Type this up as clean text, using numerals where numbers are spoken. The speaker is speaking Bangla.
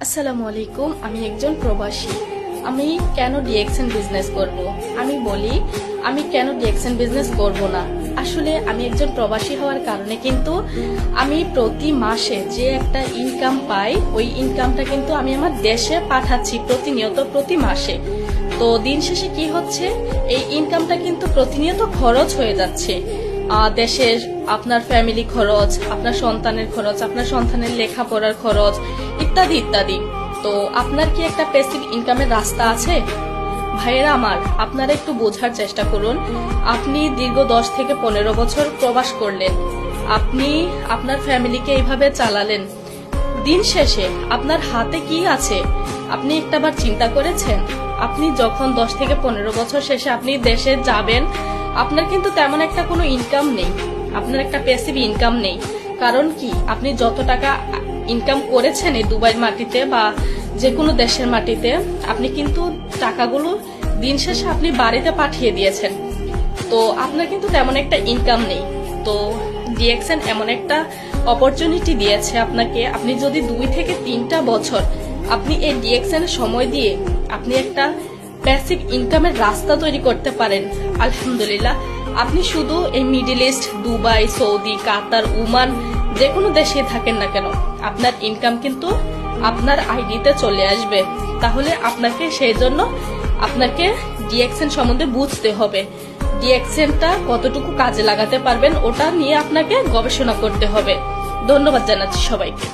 আসসালামু আলাইকুম। আমি একজন প্রবাসী। আমি কেন ডিএক্সএন বিজনেস করব? আমি বলি আমি কেন ডিএক্সএন বিজনেস করব না। আসলে আমি একজন প্রবাসী হওয়ার কারণে কিন্তু আমি প্রতি মাসে যে একটা ইনকাম পাই, ওই ইনকামটা কিন্তু আমি আমার দেশে পাঠাচ্ছি প্রতিনিয়ত প্রতি মাসে। তো দিন শেষে কি হচ্ছে, এই ইনকামটা কিন্তু প্রতিনিয়ত খরচ হয়ে যাচ্ছে। দেশের আপনার ফ্যামিলি খরচ, আপনার সন্তানের খরচ, আপনার সন্তানের লেখাপড়ার খরচ ইত্যাদি ইত্যাদি। তো আপনার কি একটা প্যাসিভ ইনকামের রাস্তা আছে? ভাইয়েরা আমার, আপনারা একটু বোঝার চেষ্টা করুন। আপনি দীর্ঘ 10 থেকে 15 বছর প্রবাস করলেন, আপনি আপনার ফ্যামিলিকে এইভাবে চালালেন। দিন শেষে আপনার হাতে কি আছে আপনি একটাবার চিন্তা করেছেন? আপনি যখন 10 থেকে 15 বছর শেষে আপনি দেশে যাবেন, আপনার কিন্তু তেমন একটা কোনো ইনকাম নেই, আপনার একটা প্যাসিভ ইনকাম নেই। কারণ কি, আপনি যত টাকা ইনকাম করেছেন এই দুবাইয়ের মাটিতে বা যে কোনো দেশের মাটিতে, আপনি কিন্তু টাকাগুলো দিন শেষে আপনি বাড়িতে পাঠিয়ে দিয়েছেন। তো আপনার কিন্তু তেমন একটা ইনকাম নেই। তো ডিএক্সএন এমন একটা অপরচুনিটি দিয়েছে আপনাকে। আপনি যদি 2 থেকে 3টা বছর আপনি এই ডিএক্সএন সময় দিয়ে আপনি একটা প্যাসিভ ইনকামের রাস্তা তৈরি করতে পারেন, আলহামদুলিল্লাহ। আপনি শুধু এই মিডল ইস্ট, দুবাই, সৌদি, কাতার, ওমান যে কোনো দেশে থাকেন না কেন, আপনার ইনকাম কিন্তু আপনার আইডিতে চলে আসবে। তাহলে আপনাকে সেই জন্য আপনাকে ডিএক্সএন সম্বন্ধে বুঝতে হবে। ডিএক্সএনটা কতটুকু কাজে লাগাতে পারবেন ওটা নিয়ে আপনাকে গবেষণা করতে হবে। ধন্যবাদ জানাচ্ছি সবাইকে।